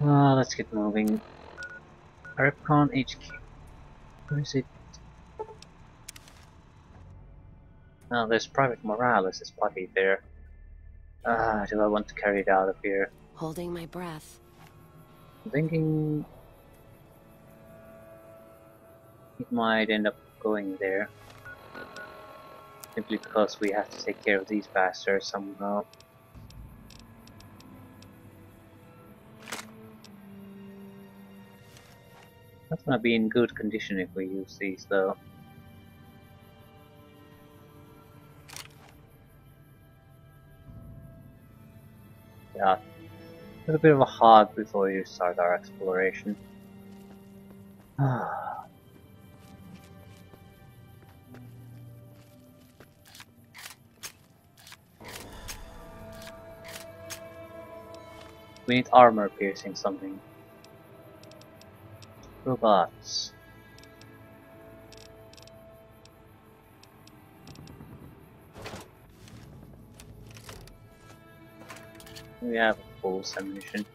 Let's get moving. REPCONN HQ. Where is it? Oh, there's Private Morales' body there. Do I want to carry it out of here? Holding my breath. I'm thinking it might end up going there. Simply because we have to take care of these bastards somehow. Not gonna be in good condition if we use these though. Yeah, a little bit of a hog before you start our exploration. We need armor piercing something. Robots. We have a full ammunition.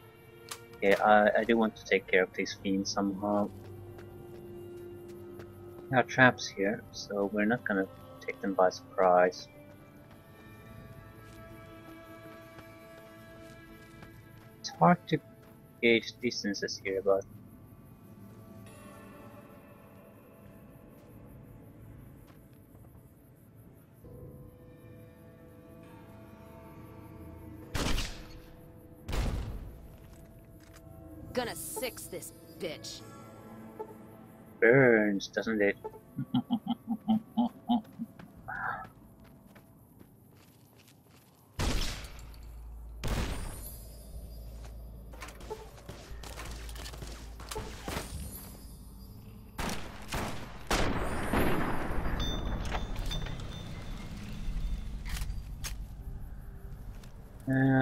Okay, I do want to take care of these fiends somehow. There are traps here, so we're not gonna take them by surprise. It's hard to gauge distances here, but Gonna six this bitch. burns, doesn't it?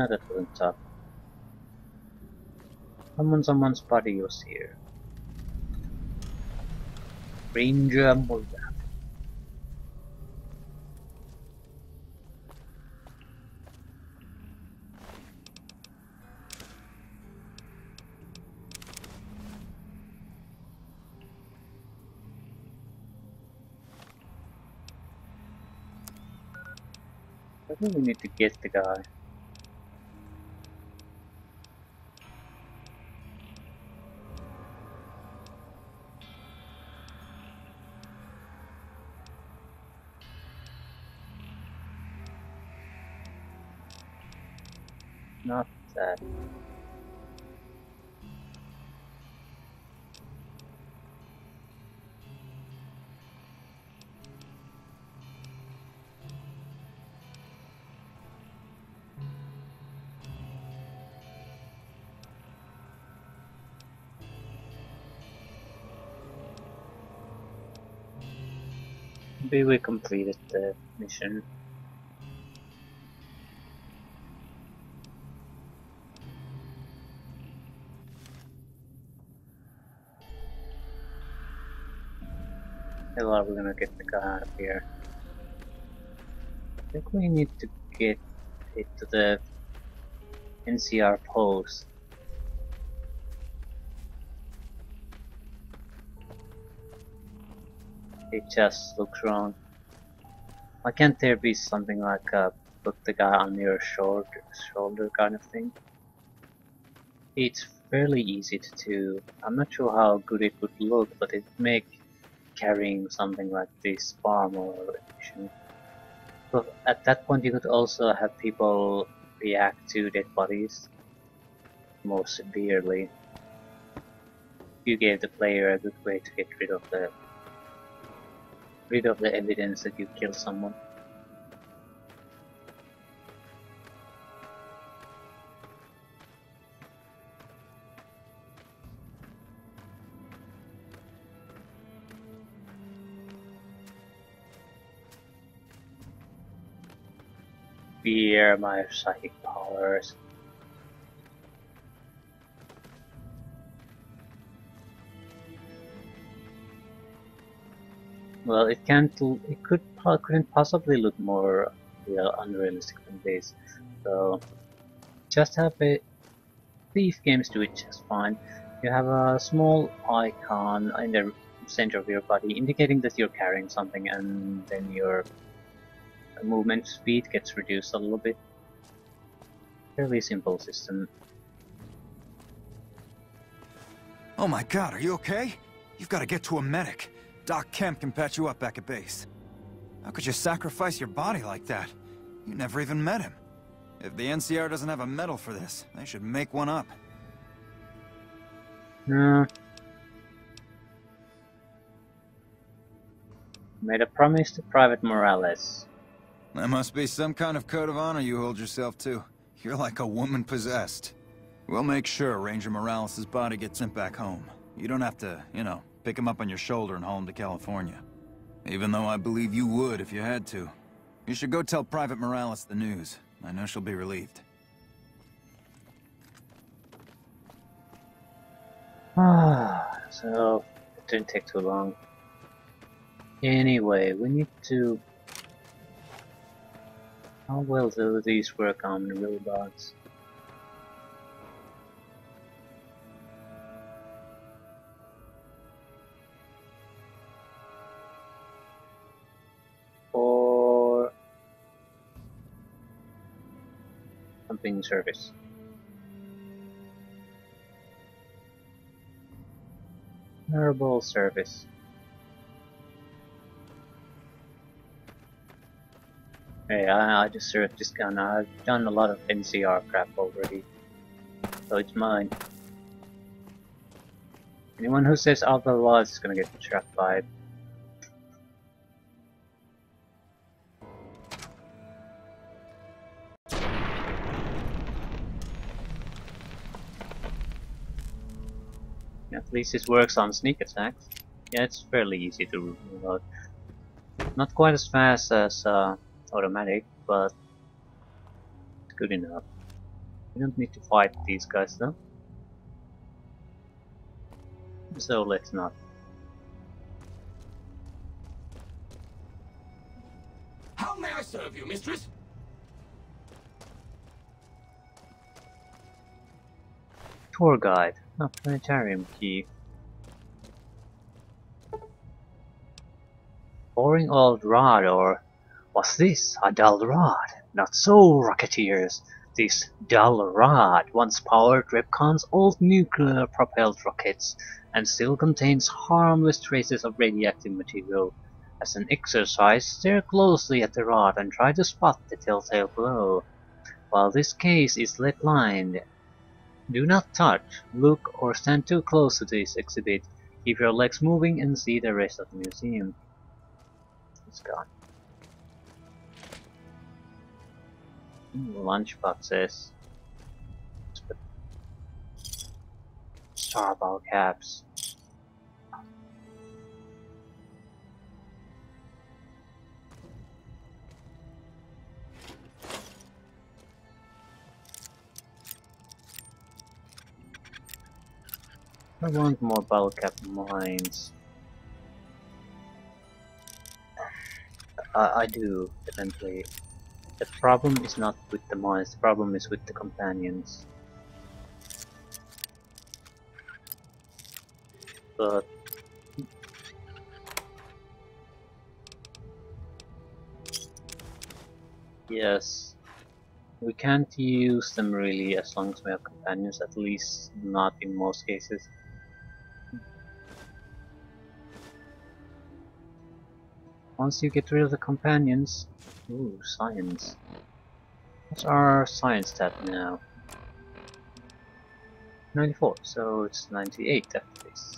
That wasn't tough. Someone's body was here. Ranger Mulder. I think we need to get the guy. Not that. Maybe we completed the mission. How are we gonna get the guy out of here? I think we need to get it to the NCR post. It just looks wrong. Why can't there be something like put the guy on your shoulder kind of thing? It's fairly easy to do. I'm not sure how good it would look, but it would make carrying something like this far more efficient. But at that point you could also have people react to dead bodies more severely. You gave the player a good way to get rid of the evidence that you killed someone. Fear my psychic powers. Well, couldn't possibly look more unrealistic than this. So just have it Thief games do it just fine. You have a small icon in the center of your body indicating that you're carrying something, and then your movement speed gets reduced a little bit. Fairly simple system. Oh my god, are you okay? You've got to get to a medic. Doc Kemp can patch you up back at base. How could you sacrifice your body like that? You never even met him. If the NCR doesn't have a medal for this, they should make one up. Made a promise to Private Morales. That must be some kind of code of honor you hold yourself to. You're like a woman possessed. We'll make sure Ranger Morales' body gets sent back home. You don't have to, you know, pick him up on your shoulder and haul him to California. Even though I believe you would if you had to. You should go tell Private Morales the news. I know she'll be relieved. So, it didn't take too long. Anyway, we need to... How well do these work on robots? Or... something service. Honorable service. Hey, I deserve this gun. I've done a lot of NCR crap already, so it's mine. Anyone who says otherwise is gonna get trapped by it. At least it works on sneak attacks. Yeah, it's fairly easy to reload. Not quite as fast as automatic, but it's good enough. We don't need to fight these guys though. So let's not. How may I serve you, mistress? Tour guide. Oh, planetarium key. Boring old rod, or what's this? A dull rod? Not so, Rocketeers. This dull rod once powered REPCONN's old nuclear-propelled rockets and still contains harmless traces of radioactive material. As an exercise, stare closely at the rod and try to spot the telltale glow. While this case is lead-lined, do not touch, look, or stand too close to this exhibit. Keep your legs moving and see the rest of the museum. It's gone. Lunchboxes. Starball caps. I want more bottle cap mines. I do, eventually. The problem is not with the mines, the problem is with the companions. But... yes. We can't use them really as long as we have companions, at least not in most cases. Once you get rid of the companions... ooh, science. What's our science stat now? 94, so it's 98 after this.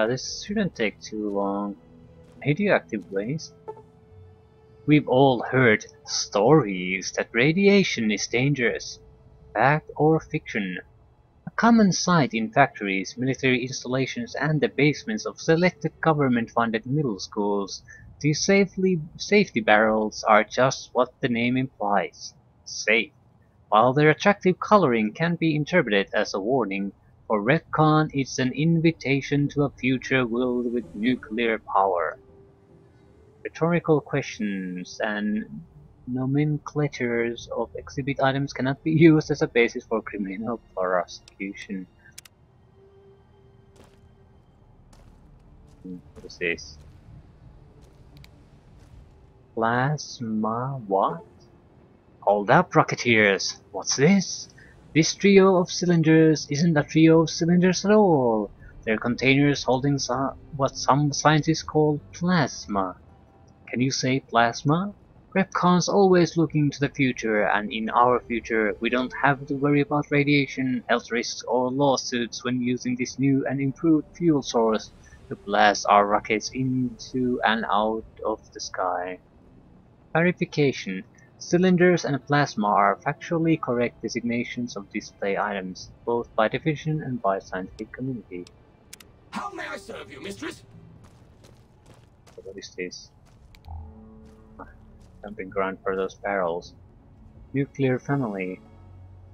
This shouldn't take too long. Radioactive waste? We've all heard stories that radiation is dangerous. Fact or fiction? A common sight in factories, military installations and the basements of selected government-funded middle schools. These safety barrels are just what the name implies. Safe. While their attractive coloring can be interpreted as a warning, For REPCONN, it's an invitation to a future world with nuclear power. Rhetorical questions and nomenclatures of exhibit items cannot be used as a basis for criminal prosecution. What is this? Plasma what? Hold up, Rocketeers! What's this? This trio of cylinders isn't a trio of cylinders at all. They're containers holding what some scientists call plasma. Can you say plasma? REPCONN's always looking to the future, and in our future, we don't have to worry about radiation, health risks, or lawsuits when using this new and improved fuel source to blast our rockets into and out of the sky. Clarification: cylinders and plasma are factually correct designations of display items, both by definition and by scientific community. How may I serve you, mistress? So what is this? Jumping ground for those barrels. Nuclear family.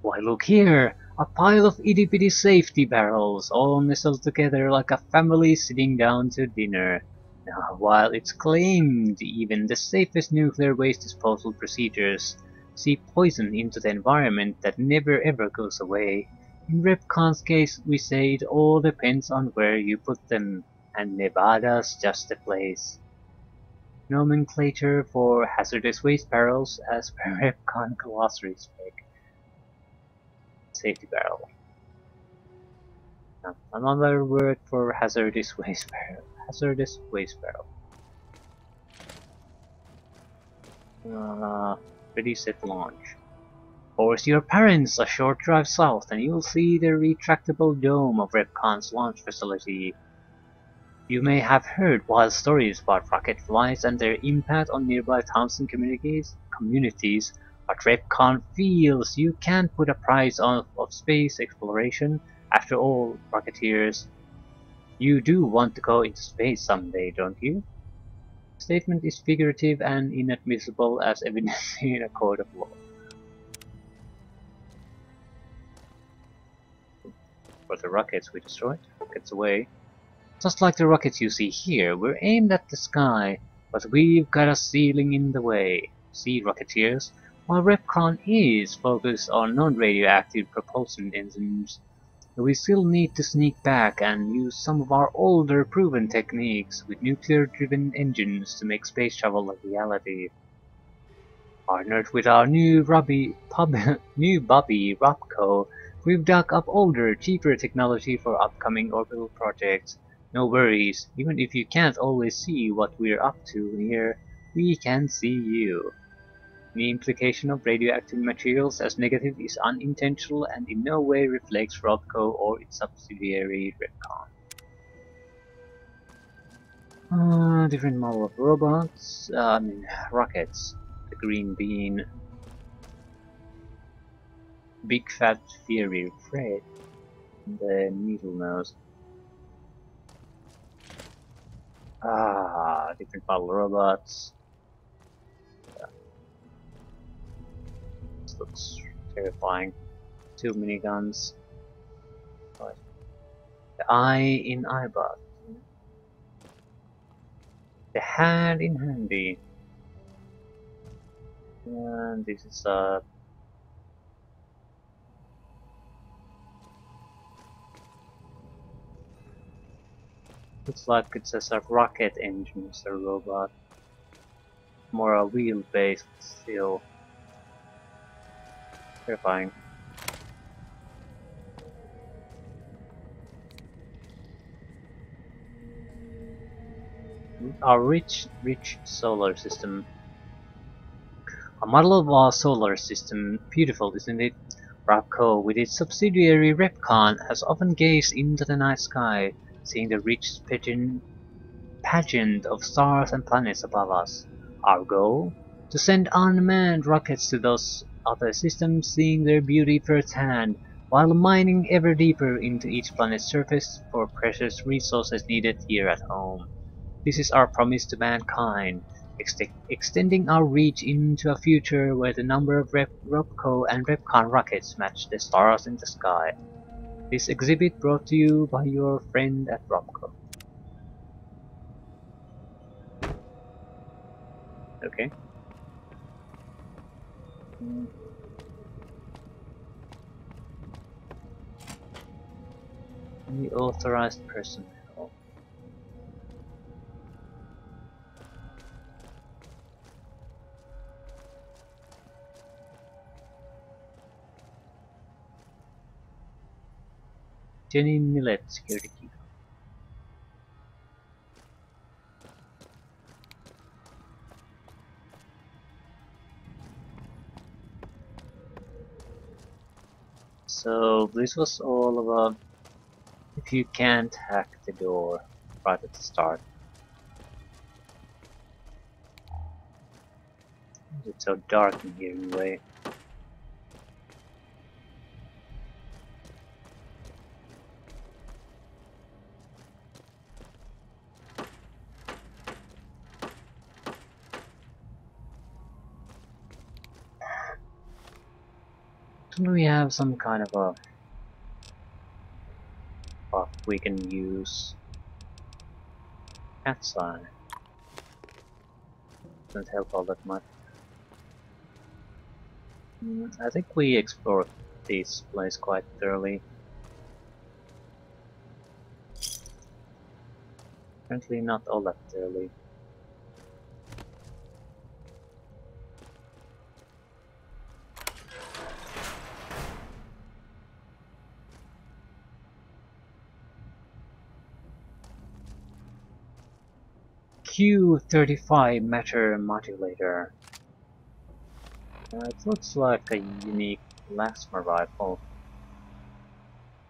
Why look here! A pile of itty-bitty safety barrels, all nestled together like a family sitting down to dinner. Now, while it's claimed even the safest nuclear waste disposal procedures see poison into the environment that never ever goes away, in REPCONN's case we say it all depends on where you put them, and Nevada's just the place. Nomenclature for hazardous waste barrels as per REPCONN glossary spec. Safety barrel. Now, another word for hazardous waste barrel. Hazardous waste barrel. Ready, set, launch. Force your parents a short drive south and you'll see the retractable dome of REPCONN's launch facility. You may have heard wild stories about rocket flights and their impact on nearby towns and communities, but REPCONN feels you can't put a price on of space exploration. After all, Rocketeers, you do want to go into space someday, don't you? The statement is figurative and inadmissible as evidence in a court of law. For the rockets we destroyed, rockets away. Just like the rockets you see here, we're aimed at the sky, but we've got a ceiling in the way. See, Rocketeers, while REPCONN is focused on non-radioactive propulsion engines, we still need to sneak back and use some of our older proven techniques with nuclear-driven engines to make space travel a reality. Partnered with our new Bobby REPCONN, we've dug up older, cheaper technology for upcoming orbital projects. No worries, even if you can't always see what we're up to here, we can see you. The implication of radioactive materials as negative is unintentional and in no way reflects REPCONN or its subsidiary REPCONN. Different model of robots, rockets. The green bean. Big fat fiery Fred. The needle nose. Different model robots. This looks terrifying. 2 miniguns. Right. The eye in eyebot. The hand in handy. And this is looks like it says a rocket engine is a robot. More a wheel-based still. Terrifying. Our rich solar system. A model of our solar system, beautiful isn't it? REPCONN, with its subsidiary REPCONN, has often gazed into the night sky, seeing the rich pageant of stars and planets above us. Our goal? To send unmanned rockets to those other systems, seeing their beauty firsthand, while mining ever deeper into each planet's surface for precious resources needed here at home. This is our promise to mankind, extending our reach into a future where the number of REPCONN and REPCONN rockets match the stars in the sky. This exhibit brought to you by your friend at REPCONN. Okay. Any authorized personnel. Jenny Millet, security key. So this was all about if you can't hack the door right at the start. It's so dark in here anyway. Don't we have some kind of a buff we can use? Cat's eye. Doesn't help all that much. I think we explored this place quite thoroughly. Apparently not all that thoroughly. Q35 matter modulator. It looks like a unique plasma rifle.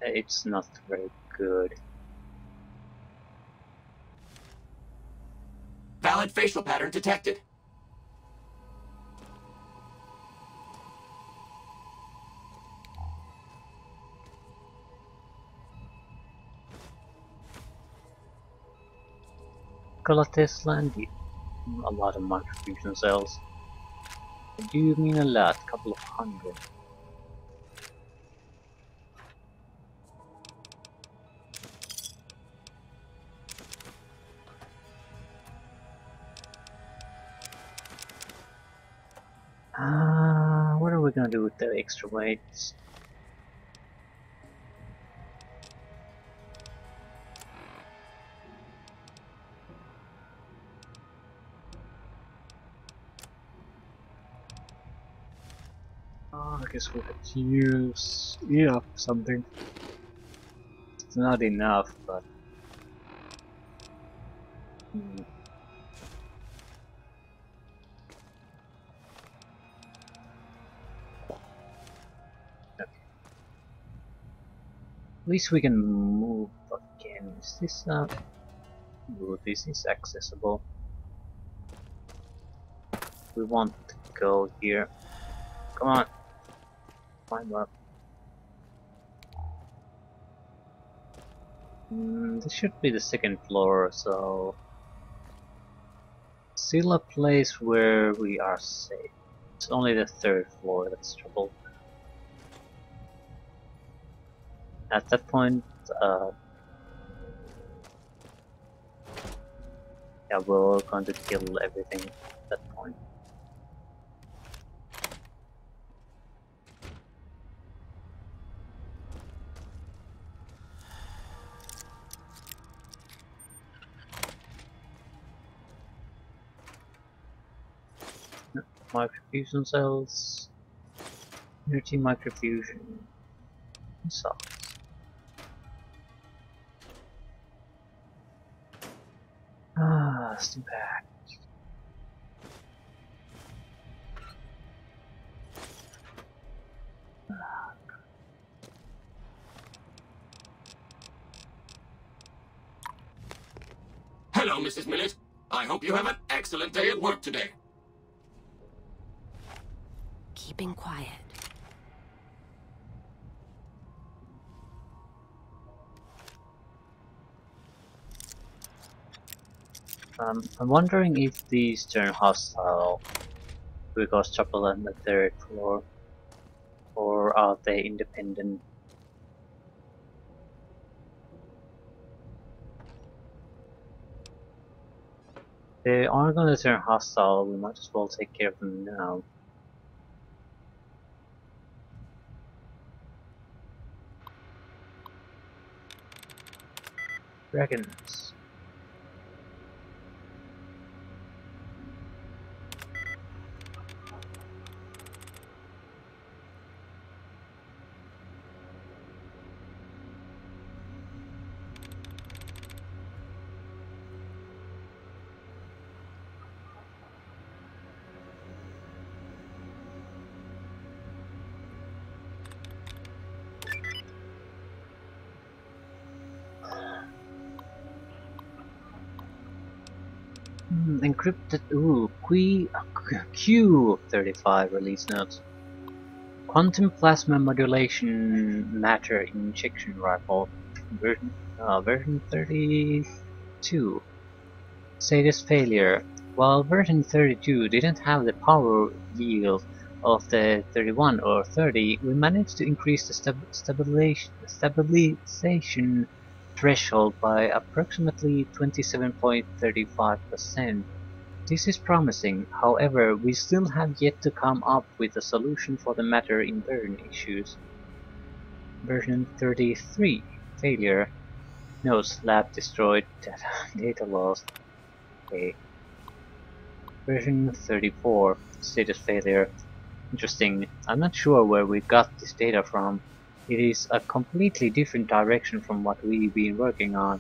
It's not very good. Valid facial pattern detected. Tesla, a lot of microfusion cells. Do you mean a lot? Couple of hundred. What are we gonna do with the extra weights? I guess we have to use something. It's not enough, but okay. At least we can move again. Is this ooh, this is accessible. We want to go here. Come on, climb up. This should be the second floor, so still a place where we are safe. It's only the third floor that's trouble. At that point, yeah, we're going to kill everything at that point. Microfusion cells, energy microfusion, so. Steam pack. Hello, Mrs. Millet. I hope you have an excellent day at work today. Keeping quiet. I'm wondering if these turn hostile because trouble on the third floor, or are they independent? They are gonna turn hostile, we might as well take care of them now. Dragons. Encrypted. Ooh, Q35 release notes. Quantum plasma modulation matter injection rifle. Version 32. Status failure. While version 32 didn't have the power yield of the 31 or 30, we managed to increase the stabilization threshold by approximately 27.35%. This is promising, however, we still have yet to come up with a solution for the matter inversion issues. Version 33. Failure. Nodes lab destroyed. Data lost. Okay. Version 34. Status failure. Interesting. I'm not sure where we got this data from. It is a completely different direction from what we've been working on.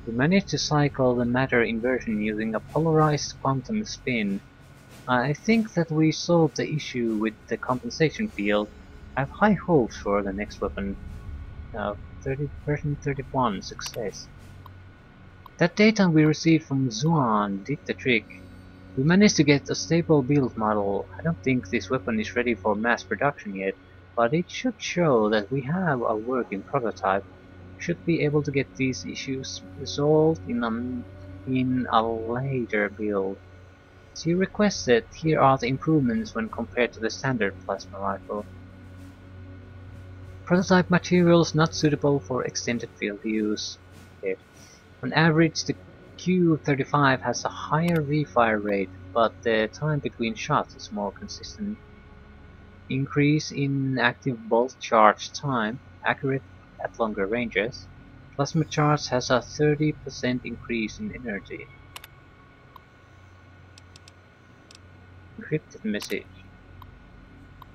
We managed to cycle the matter inversion using a polarized quantum spin. I think that we solved the issue with the compensation field. I have high hopes for the next weapon. Version 31, success. That data we received from Zuan did the trick. We managed to get a stable build model. I don't think this weapon is ready for mass production yet, but it should show that we have a working prototype. We should be able to get these issues resolved in a later build. As you requested, here are the improvements when compared to the standard plasma rifle. Prototype materials not suitable for extended field use. Okay. On average, the Q35 has a higher refire rate, but the time between shots is more consistent. Increase in active bolt charge time, accurate at longer ranges. Plasma charge has a 30% increase in energy. Encrypted message.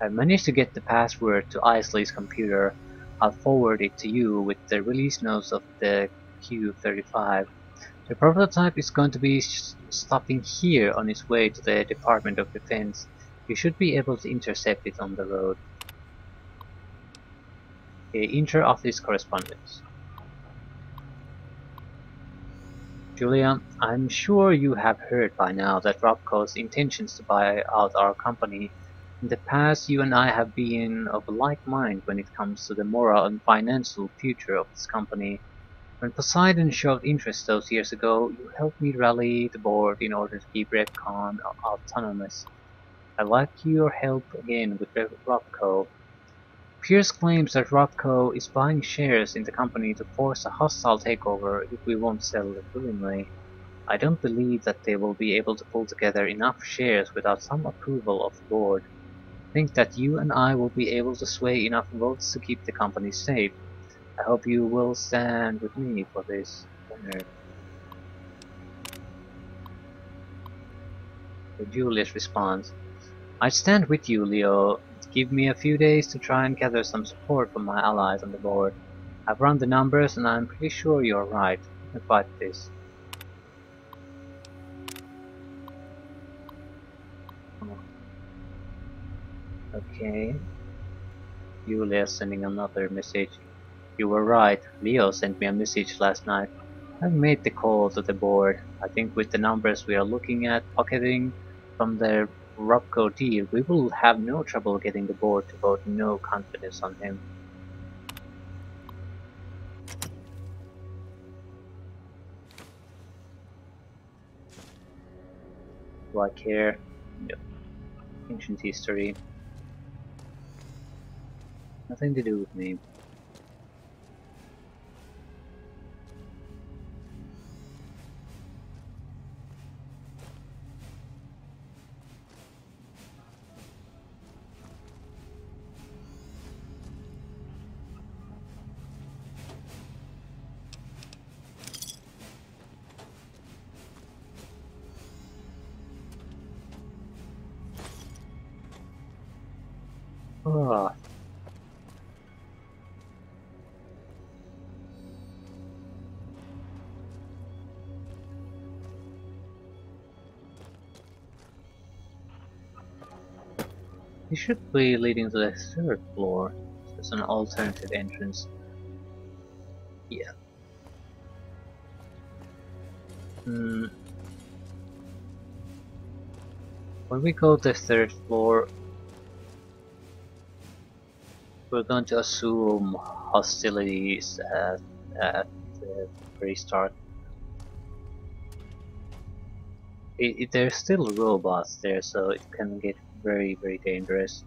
I managed to get the password to Isley's computer. I'll forward it to you with the release notes of the Q35. The prototype is going to be stopping here on its way to the Department of Defense. You should be able to intercept it on the road. Okay, inter-office correspondence. Julia, I'm sure you have heard by now that REPCONN's intentions to buy out our company. In the past, you and I have been of a like mind when it comes to the moral and financial future of this company. When Poseidon showed interest those years ago, you helped me rally the board in order to keep REPCONN autonomous. I'd like your help again with REPCONN. Pierce claims that REPCONN is buying shares in the company to force a hostile takeover if we won't sell it willingly. I don't believe that they will be able to pull together enough shares without some approval of the board. I think that you and I will be able to sway enough votes to keep the company safe. I hope you will stand with me for this. Julius responds, I stand with you, Leo. Give me a few days to try and gather some support from my allies on the board. I've run the numbers and I'm pretty sure you're right. We can fight this. Okay. Julius sending another message. You were right. Leo sent me a message last night. I've made the call to the board. I think with the numbers we are looking at pocketing from the REPCONN deal, we will have no trouble getting the board to vote no confidence on him. Do I care? No. Ancient history. Nothing to do with me. Ah, it should be leading to the third floor. There's an alternative entrance. Yeah. When we go to the third floor, we're going to assume hostilities at the very start. There's still robots there, so it can get very, very dangerous.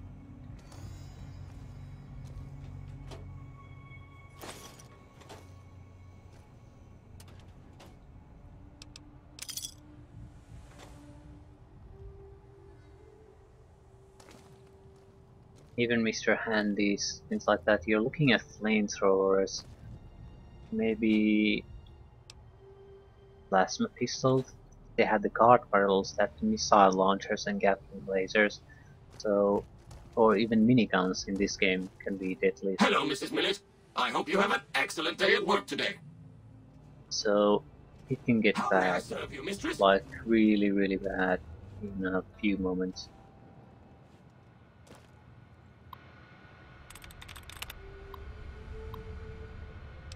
Even Mr. Handies, things like that. You're looking at flamethrowers, maybe plasma pistols. They had the guard barrels, that missile launchers and Gatling lasers. So, or even miniguns in this game can be deadly. Hello, Mrs. Millet. I hope you have an excellent day at work today. So it can get How may I bad, serve you, mistress? like really, really bad in a few moments.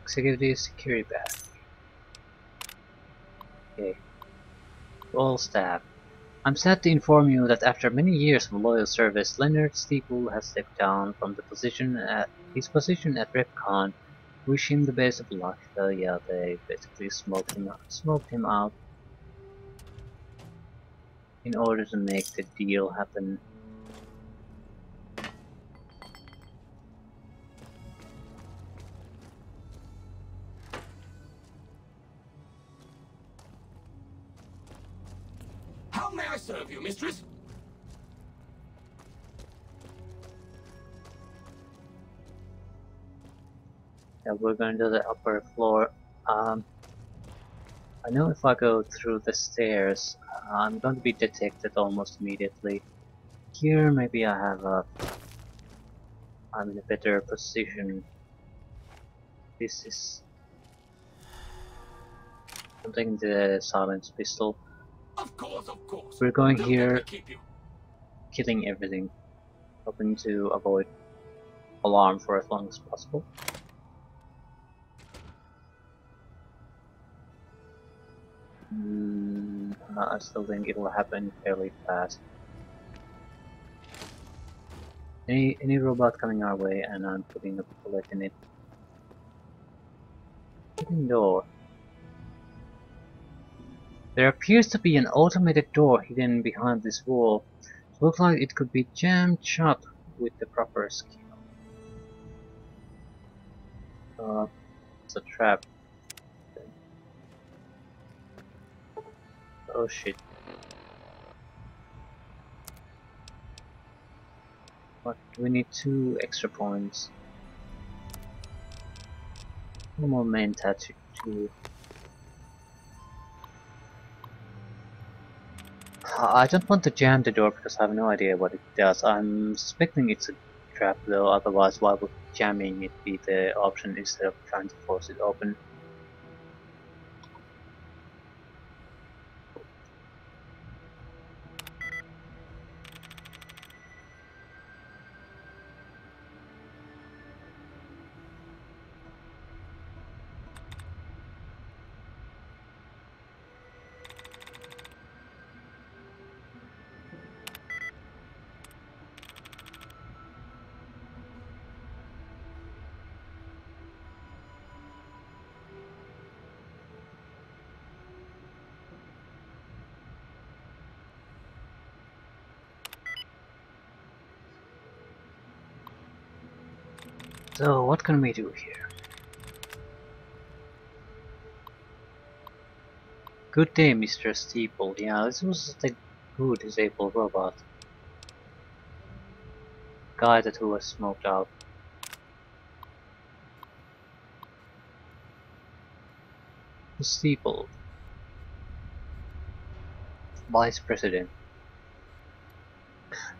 Executive security badge. Okay. All staff. I'm sad to inform you that after many years of loyal service, Leonard Steeple has stepped down from his position at REPCONN. Wish him the best of luck. So yeah, they basically smoked him out in order to make the deal happen. How may I serve you, mistress? Yeah, we're going to the upper floor. I know if I go through the stairs, I'm going to be detected almost immediately. Here, maybe I'm in a better position. This is... I'm taking the silence pistol. Of course, of course. We're going Don't let me here, keep you. killing everything, hoping to avoid alarm for as long as possible. I still think it'll happen fairly fast. Any robot coming our way, and I'm putting a bullet in it. Hidden door. There appears to be an automated door hidden behind this wall. It looks like it could be jammed shut with the proper skill. It's a trap. Oh shit. But we need 2 extra points. No more main tattoo. I don't want to jam the door because I have no idea what it does. I'm suspecting it's a trap though, otherwise why would jamming it be the option instead of trying to force it open? So what can we do here? Good day, Mr. Steeple. Yeah, this was the good disabled robot. Guy that who was smoked out. The Steeple. Vice President.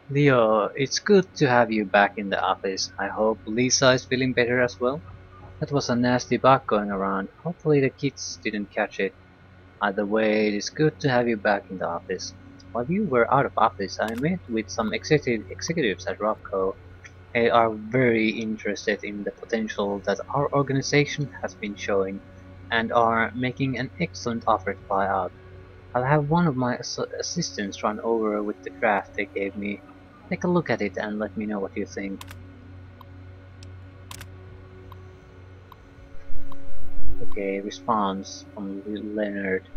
Leo, it's good to have you back in the office. I hope Lisa is feeling better as well. That was a nasty bug going around. Hopefully the kids didn't catch it. Either way, it is good to have you back in the office. While you were out of office, I met with some executives at ROPCO. They are very interested in the potential that our organization has been showing and are making an excellent offer to buy out. I'll have one of my assistants run over with the draft they gave me. Take a look at it and let me know what you think. Okay, response from Leonard.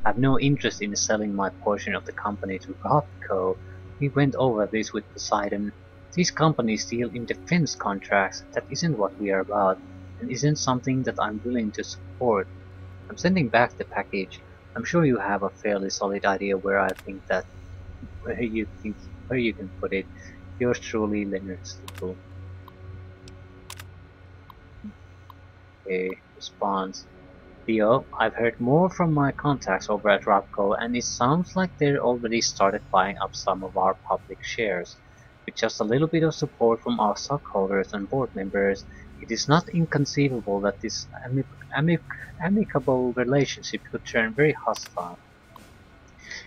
I have no interest in selling my portion of the company to Rothco. We went over this with Poseidon. These companies deal in defense contracts. That isn't what we are about, and isn't something that I'm willing to support. I'm sending back the package. I'm sure you have a fairly solid idea where you can put it. Yours truly, Leonard Stiefel. Okay, response. Theo, I've heard more from my contacts over at RAPCO, and it sounds like they're already started buying up some of our public shares. With just a little bit of support from our stockholders and board members, it is not inconceivable that this amicable relationship could turn very hostile.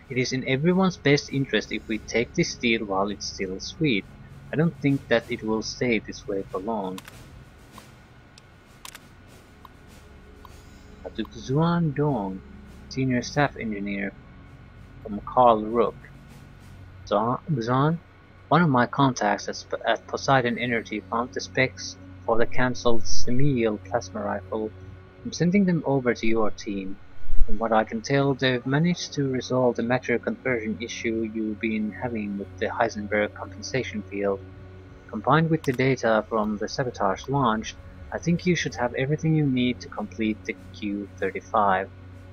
It is in everyone's best interest if we take this deal while it's still sweet. I don't think that it will stay this way for long. To Xuan Dong, Senior Staff Engineer from Carl Rook. Xuan, one of my contacts at Poseidon Energy found the specs for the cancelled Semiel plasma rifle. I'm sending them over to your team. From what I can tell, they've managed to resolve the matter conversion issue you've been having with the Heisenberg compensation field. Combined with the data from the sabotage launch, I think you should have everything you need to complete the Q-35.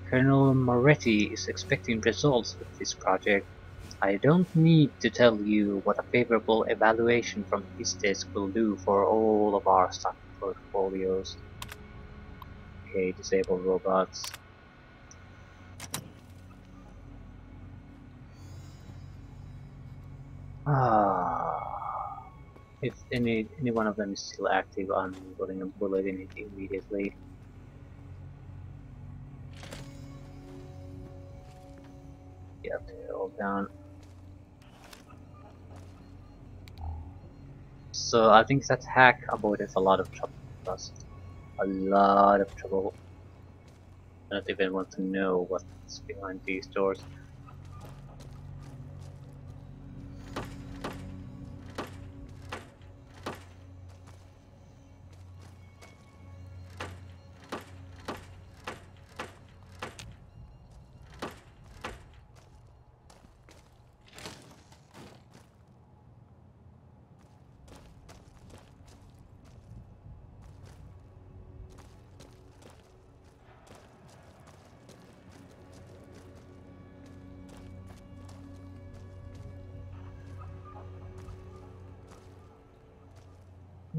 Colonel Moretti is expecting results with this project. I don't need to tell you what a favorable evaluation from his desk will do for all of our stock portfolios. Okay, disable robots. If any one of them is still active, I'm putting a bullet in it immediately. Yeah, they're all down. So I think that hack avoided a lot of trouble for us. A lot of trouble. I don't even want to know what's behind these doors.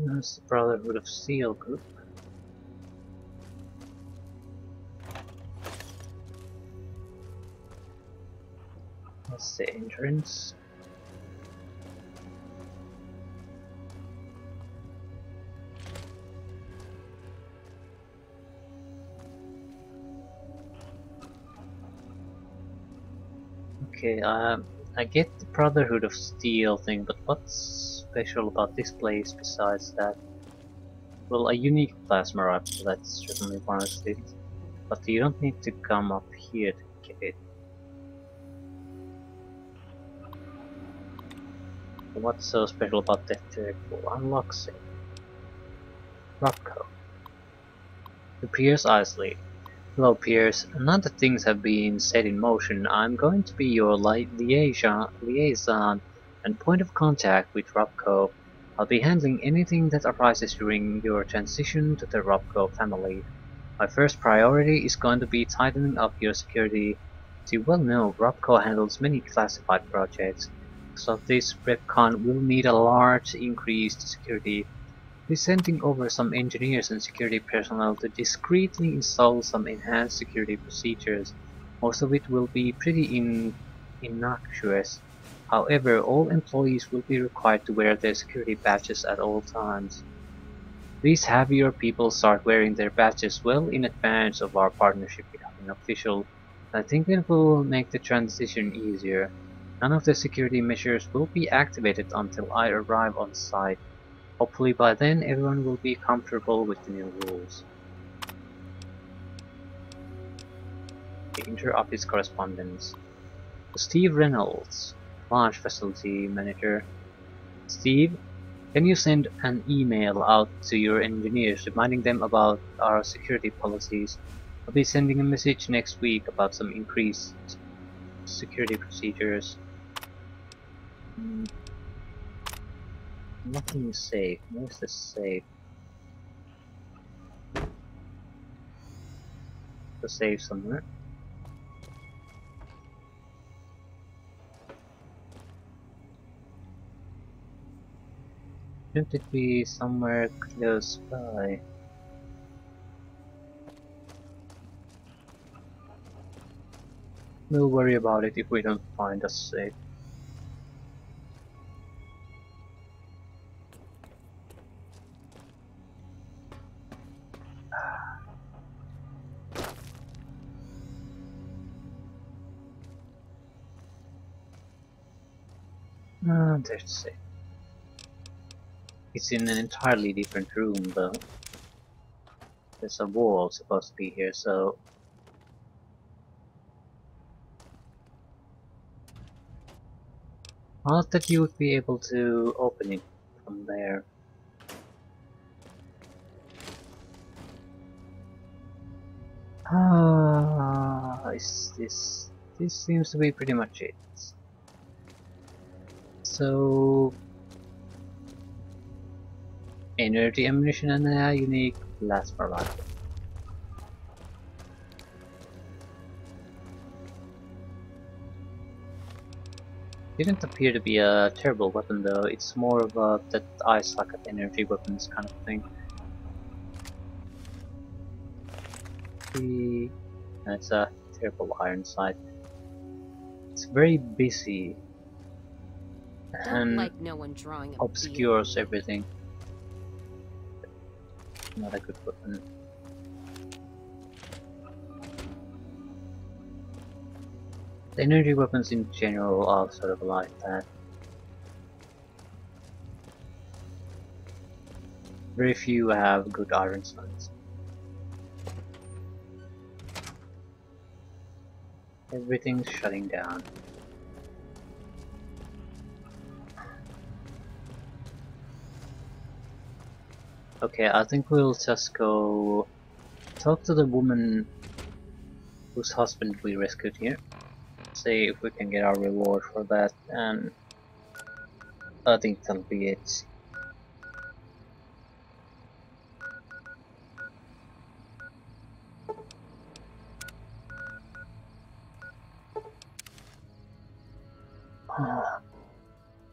That's the Brotherhood of Steel group. That's the entrance. Okay, I get the Brotherhood of Steel thing, but what's special about this place besides that? Well, a unique plasma rifle, that's certainly one of it. But you don't need to come up here to get it. What's so special about that vehicle? Unlocks it. Rocco. To Pierce Isley. Hello Pierce, now that things have been set in motion, I'm going to be your liaison and point of contact with ROPCO. I'll be handling anything that arises during your transition to the ROPCO family. My first priority is going to be tightening up your security. As you well know, ROPCO handles many classified projects, so this REPCONN will need a large increase to security. We're sending over some engineers and security personnel to discreetly install some enhanced security procedures. Most of it will be pretty innocuous. However, all employees will be required to wear their security badges at all times. Please have your people start wearing their badges well in advance of our partnership becoming official. I think it will make the transition easier. None of the security measures will be activated until I arrive on site. Hopefully by then everyone will be comfortable with the new rules. The inter-office correspondence. Steve Reynolds, Launch Facility Manager. Steve, can you send an email out to your engineers reminding them about our security policies? I'll be sending a message next week about some increased security procedures. Nothing is safe. Where's the safe? The safe somewhere. Shouldn't it be somewhere close by? We'll worry about it if we don't find a safe. There's the safe. It's in an entirely different room though. There's a wall supposed to be here, so... Not that you would be able to open it from there. This seems to be pretty much it. So... Energy ammunition and a unique plasma rifle. Didn't appear to be a terrible weapon though, it's more of a that eye socket energy weapons kind of thing. It's a terrible iron sight. It's very busy and like no one drawing a obscures everything. Not a good weapon. The energy weapons in general are sort of like that. Very few have good iron sights. Everything's shutting down. Okay, I think we'll just go talk to the woman whose husband we rescued here. See if we can get our reward for that, and I think that'll be it.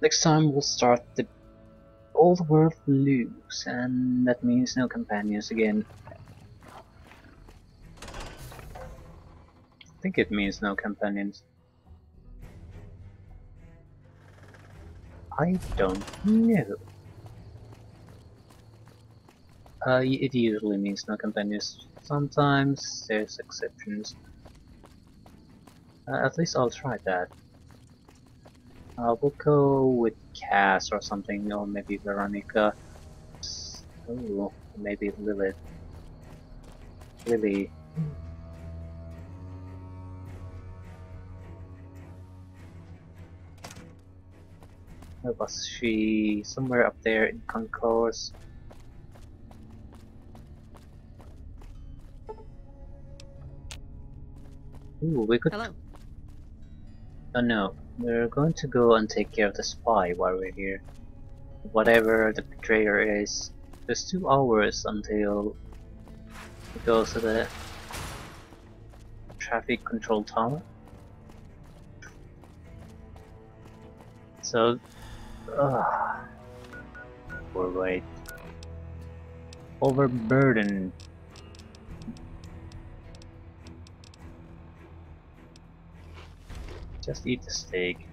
Next time we'll start the old world loose, and that means no companions again. I think it means no companions. I don't know. It usually means no companions. Sometimes there's exceptions. At least I'll try that. We'll go with Cass or something, or maybe Veronica. Oh, maybe Lilith. Lily. Where was she? Somewhere up there in Concourse. Ooh, we could... Hello. Oh no, we're going to go and take care of the spy while we're here. Whatever the betrayer is. There's 2 hours until we go to the traffic control tower. So, we're right. Overburdened. Just eat the steak.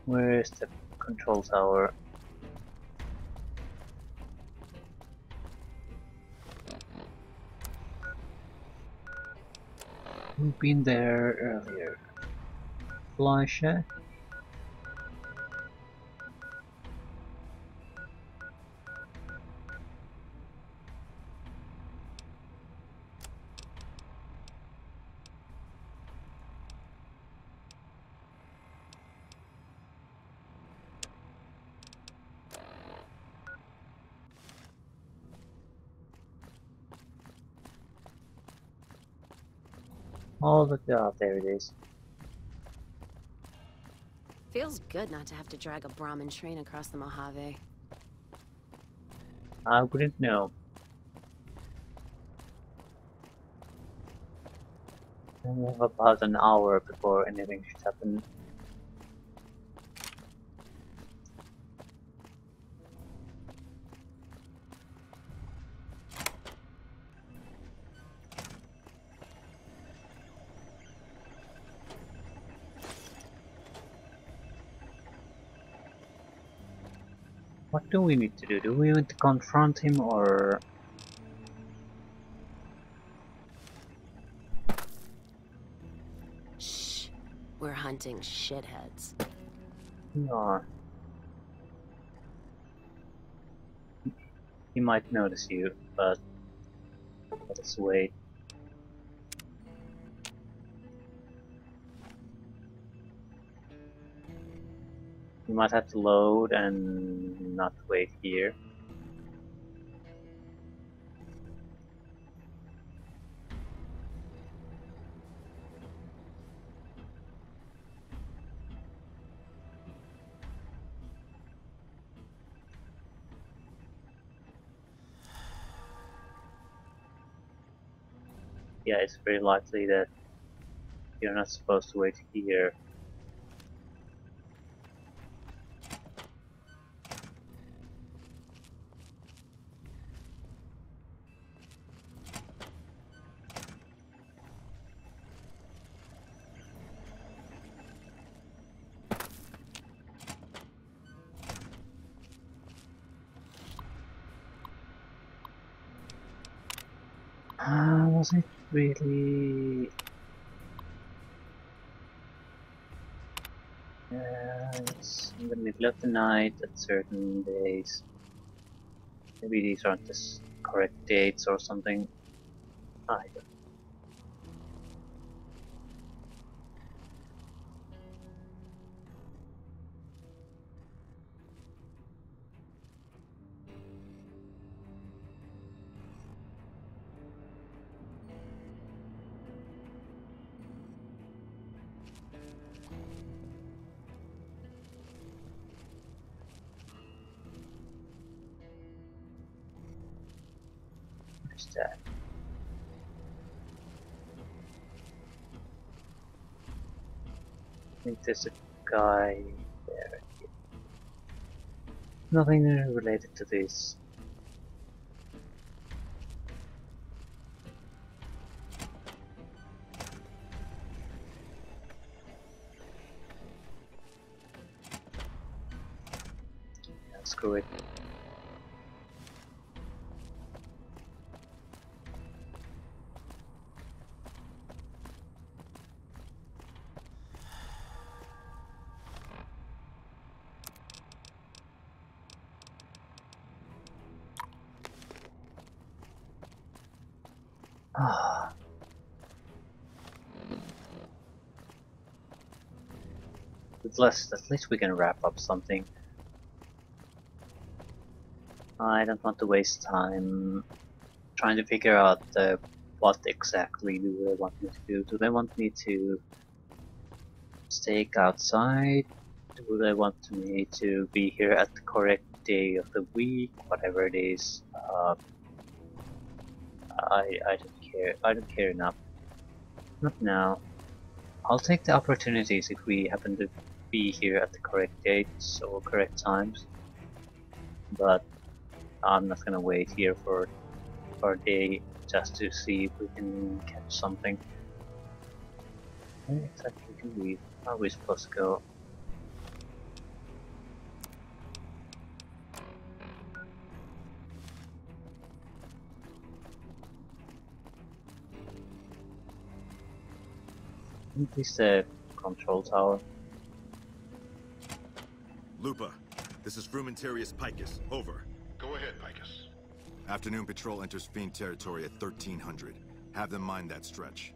Where is the control tower? We've been there earlier. Fleischer? Oh, look out, there it is. Feels good not to have to drag a Brahmin train across the Mojave. I wouldn't know. We have about an hour before anything should happen. What do we need to do? Do we need to confront him or... Shh. We're hunting shitheads. We are? He might notice you, but let's wait. We might have to load and not wait here. Yeah, it's very likely that you're not supposed to wait here. Was it really... it's in the middle of the night at certain days. Maybe these aren't the correct dates or something. I don't. What is that? I think there's a guy there. Nothing related to this. Yeah, screw it. Ah. At least we can wrap up something. I don't want to waste time trying to figure out what exactly do they want me to do. Do they want me to stake outside? Do they want me to be here at the correct day of the week? Whatever it is. I don't care. I don't care enough. Not now. I'll take the opportunities if we happen to be here at the correct dates or correct times. But I'm not gonna wait here for a day just to see if we can catch something. Where exactly do we? How are we supposed to go? Isn't this the control tower? Lupa, this is Frumentarius Picus. Over. Go ahead, Picus. Afternoon patrol enters Fiend territory at 1300. Have them mind that stretch.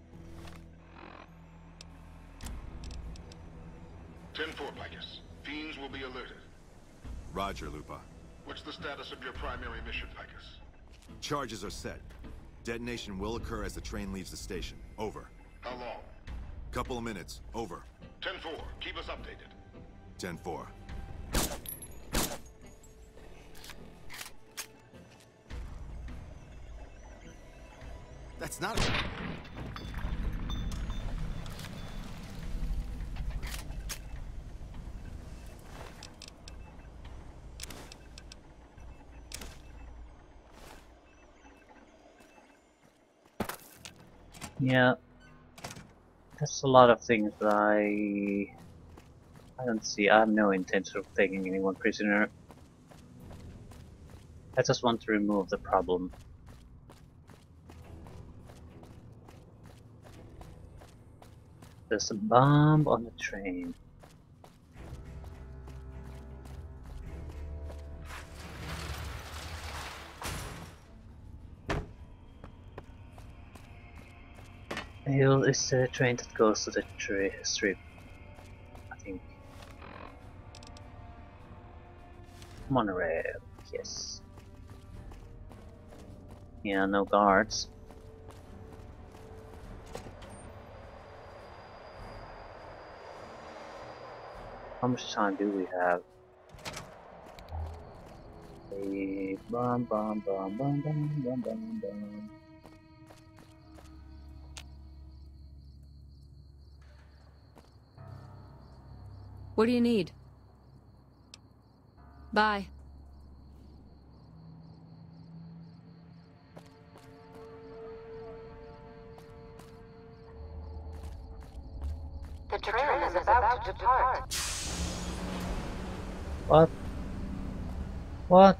10-4, Picus. Fiends will be alerted. Roger, Lupa. What's the status of your primary mission, Picus? Charges are set. Detonation will occur as the train leaves the station. Over. How long? Couple of minutes. Over. 10-4. Keep us updated. 10-4. That's not... Yeah, that's a lot of things that I don't see. I have no intention of taking anyone prisoner. I just want to remove the problem. There's a bomb on the train. Hill is the train that goes to the strip, I think. Monorail, yes. Yeah, no guards. How much time do we have? Bum bum bum bum bum bum bum bum. What do you need? Bye. The train is about to depart. What? What?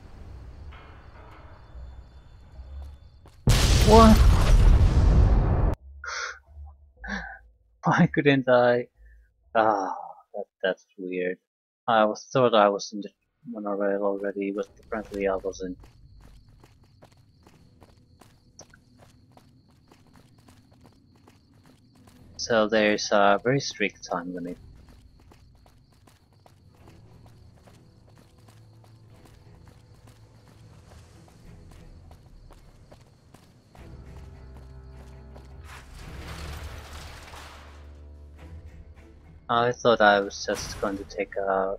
What? Why couldn't I? Ah, that's weird. Thought I was in the monorail already, but apparently I wasn't. So there's a very strict time limit. I thought I was just going to take a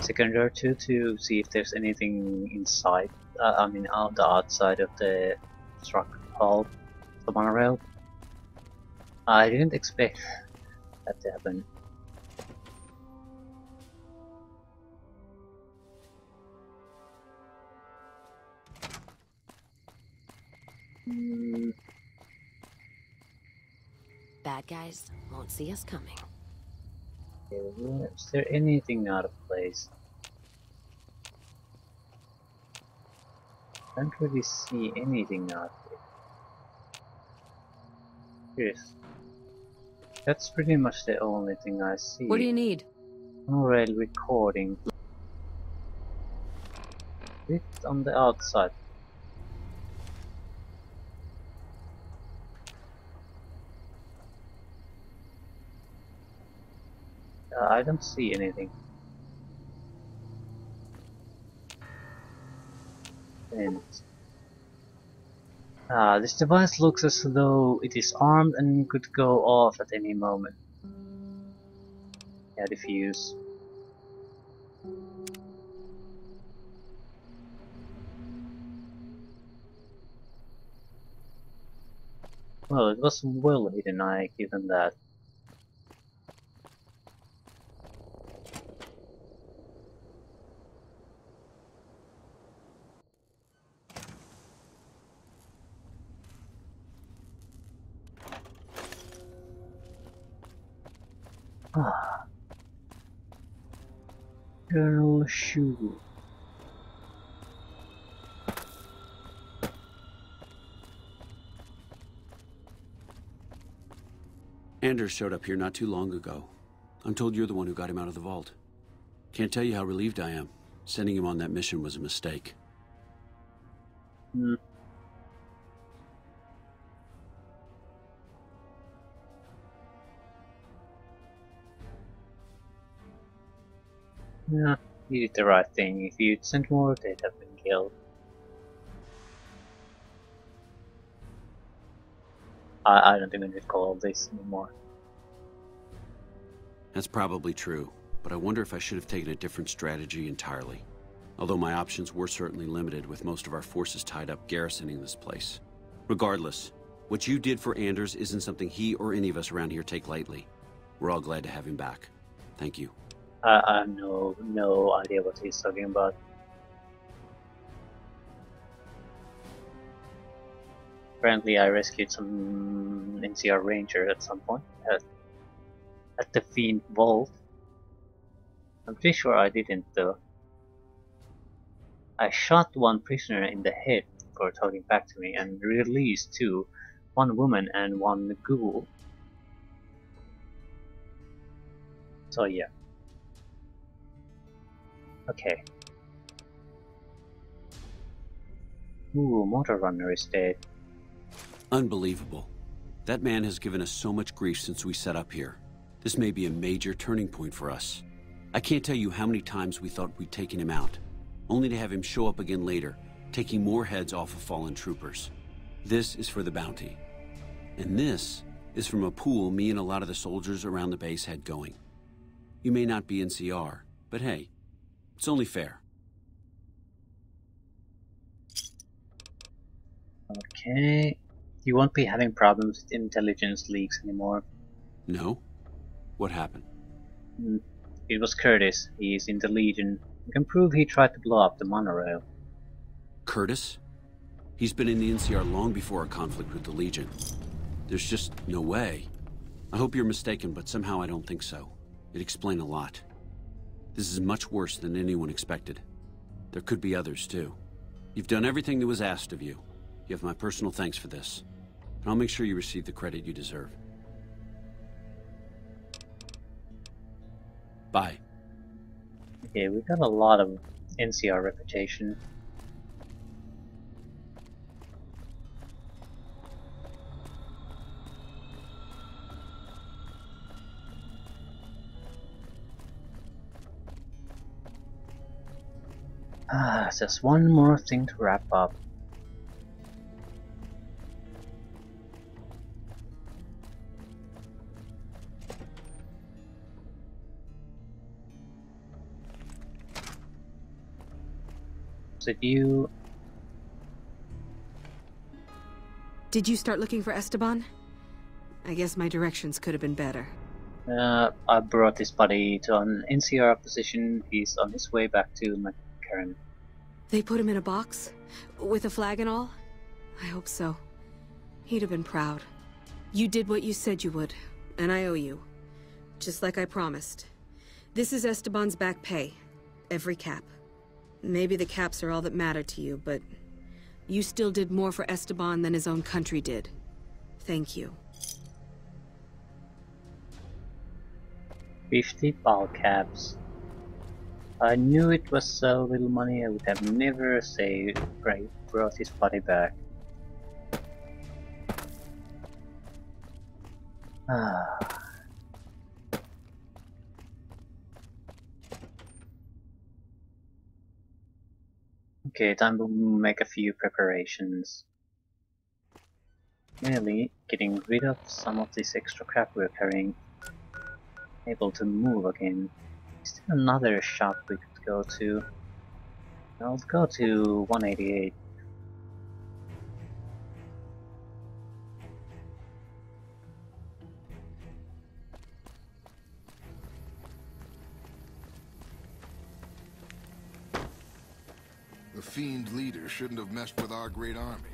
second or two to see if there's anything inside, I mean on the outside of the truck hull, the monorail. I didn't expect that to happen. Bad guys won't see us coming. Is there anything out of place? I don't really see anything out there. Yes. That's pretty much the only thing I see. What do you need? Monorail recording. It's on the outside. I don't see anything. And this device looks as though it is armed and could go off at any moment. Yeah, defuse. Well, it was well hidden, I give them that. Ah. Girl shoe. Anders showed up here not too long ago. I'm told you're the one who got him out of the vault. Can't tell you how relieved I am. Sending him on that mission was a mistake. Hmm. Yeah, you did the right thing. If you'd sent more, they'd have been killed. I don't even recall this anymore. That's probably true, but I wonder if I should have taken a different strategy entirely. Although my options were certainly limited, with most of our forces tied up garrisoning this place. Regardless, what you did for Anders isn't something he or any of us around here take lightly. We're all glad to have him back. Thank you. I have no idea what he's talking about. Apparently I rescued some NCR Ranger at some point at the Fiend Vault. I'm pretty sure I didn't though. I shot one prisoner in the head for talking back to me and released two, one woman and one ghoul. So yeah. Okay. Ooh, Motor Runner is dead. Unbelievable. That man has given us so much grief since we set up here. This may be a major turning point for us. I can't tell you how many times we thought we'd taken him out, only to have him show up again later, taking more heads off of fallen troopers. This is for the bounty. And this is from a pool me and a lot of the soldiers around the base had going. You may not be NCR, but hey, it's only fair. Okay. You won't be having problems with intelligence leaks anymore. No? What happened? It was Curtis. He's in the Legion. You can prove he tried to blow up the monorail. Curtis? He's been in the NCR long before our conflict with the Legion. There's just no way. I hope you're mistaken, but somehow I don't think so. It'd explain a lot. This is much worse than anyone expected. There could be others, too. You've done everything that was asked of you. You have my personal thanks for this. And I'll make sure you receive the credit you deserve. Bye. Okay, we got a lot of NCR reputation. Just one more thing to wrap up. Did you... Did you start looking for Esteban? I guess my directions could have been better. I brought this buddy to an NCR position. He's on his way back to McCarran. They put him in a box? With a flag and all? I hope so. He'd have been proud. You did what you said you would, and I owe you. Just like I promised. This is Esteban's back pay. Every cap. Maybe the caps are all that matter to you, but you still did more for Esteban than his own country did. Thank you. 50 ball caps. I knew it was so little money. I would have never brought his body back. Okay, time to make a few preparations. Merely getting rid of some of this extra crap we're carrying. Able to move again. Is there another shop we could go to? I'll go to 188. The Fiend leader shouldn't have messed with our great army.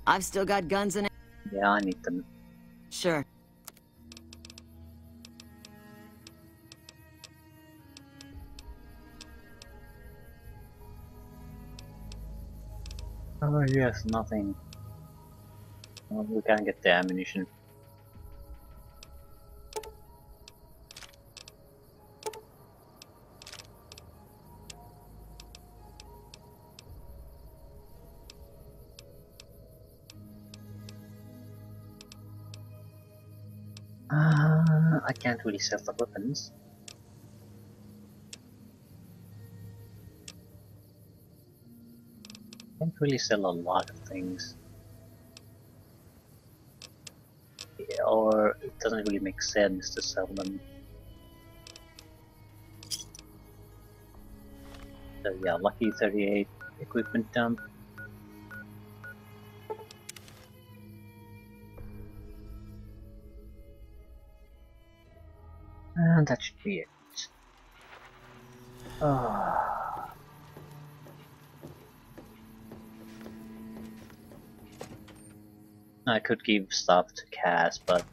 I've still got guns and... Yeah, I need them. Sure. Oh yes, nothing. Well, we can get the ammunition. I can't really sell the weapons. Can't really sell a lot of things. Yeah, or it doesn't really make sense to sell them. So yeah, lucky 38 equipment dump. And that should be it. I could give stuff to Cass, but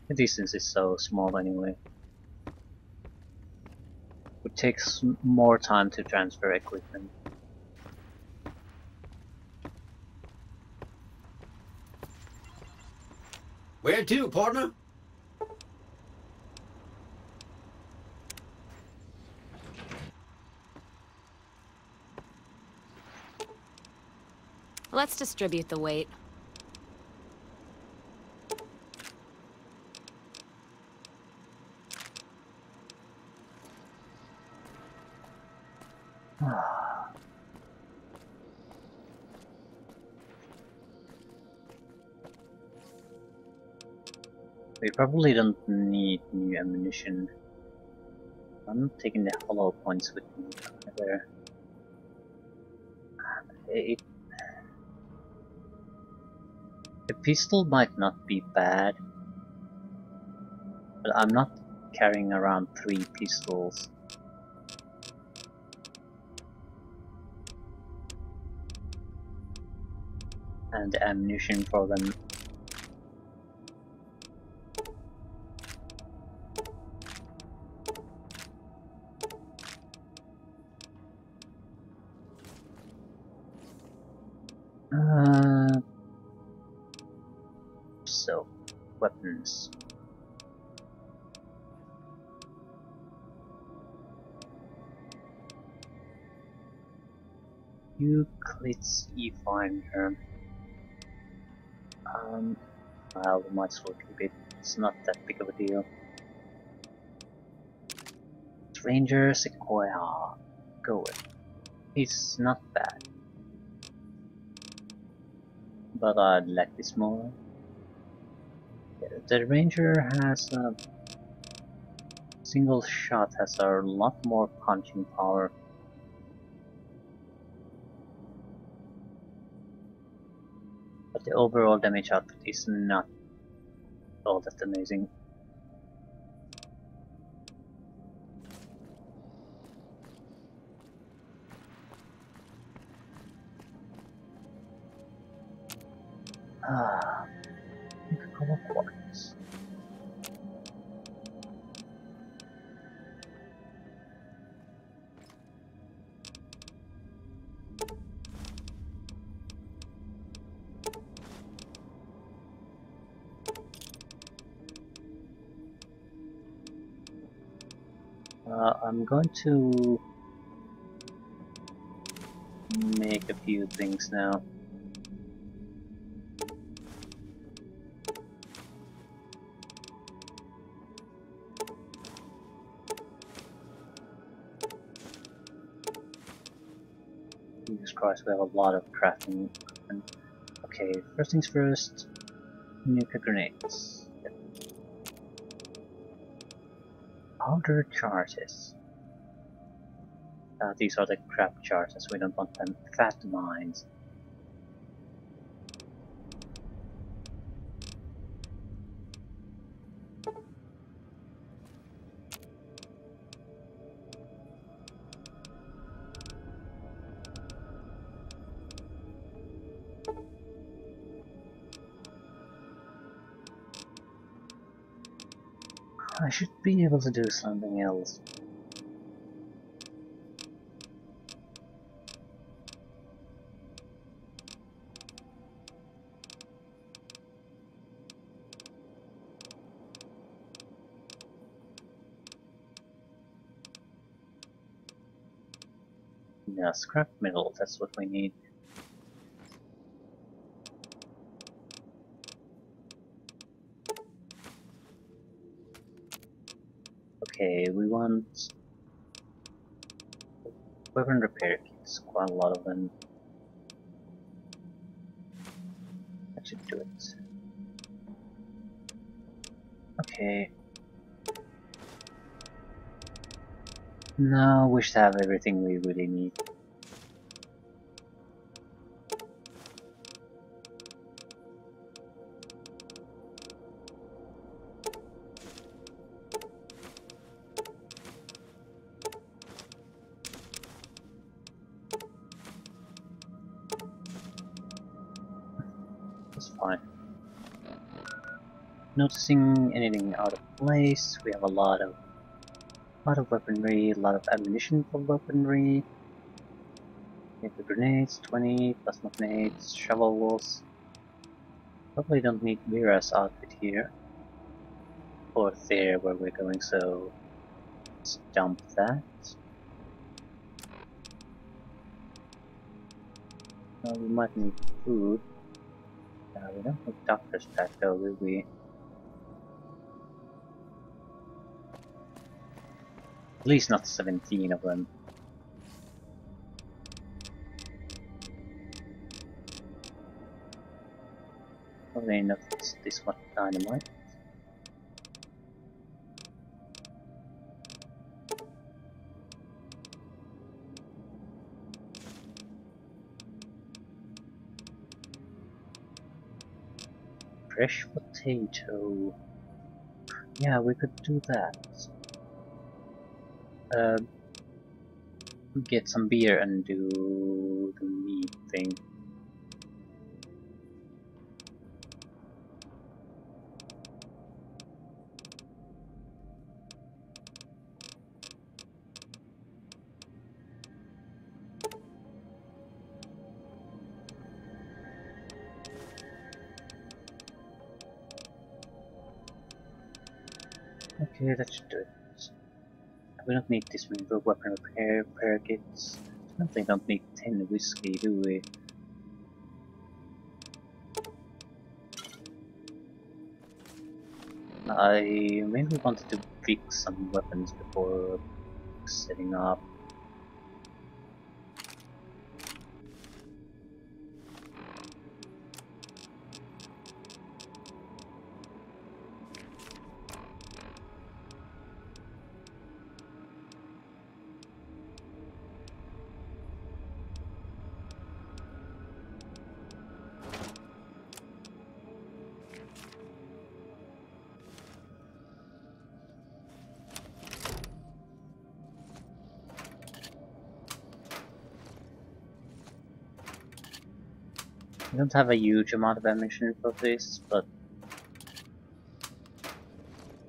the distance is so small anyway. It takes more time to transfer equipment. Where to, partner? Let's distribute the weight. We probably don't need new ammunition. I'm not taking the hollow points with me either. The pistol might not be bad, but I'm not carrying around 3 pistols. And the ammunition for them. So, weapons. Euclid's E-Finder. Well, we might as well keep it. It's not that big of a deal. Ranger Sequoia. Go with. He's not bad. But I'd like this more. The Ranger has a single shot, has a lot more punching power. But the overall damage output is not all that amazing. Couple of quartz. I'm going to make a few things now. Jesus Christ, we have a lot of crafting. Okay, first things first, nuclear grenades. Yep. Powder charges. These are the crap charges, we don't want them. Fat mines. I should be able to do something else. Yeah, scrap metal, that's what we need. Okay, we want weapon repair kits, quite a lot of them. I should do it. Okay. Now we should have everything we really need. That's fine. Noticing anything out of place, we have a lot of weaponry, a lot of ammunition for weaponry. We have the grenades, 20, plasma grenades, shovels. Probably don't need Mira's outfit here. Or there where we're going, so let's dump that. We might need food. We don't need doctor's pack though, will we? At least not 17 of them. Probably not this much dynamite. Fresh potato. Yeah, we could do that. Get some beer and do the meat thing. Okay, that should do it. We don't need this many weapon repair kits. Definitely don't need 10 whiskey, do we? I mainly wanted to fix some weapons before setting up. I don't have a huge amount of ammunition for this, but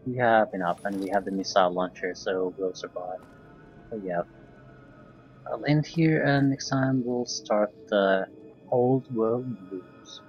we have enough, and we have the missile launcher, so we'll survive. But yeah, I'll end here, and next time we'll start the Old World Blues.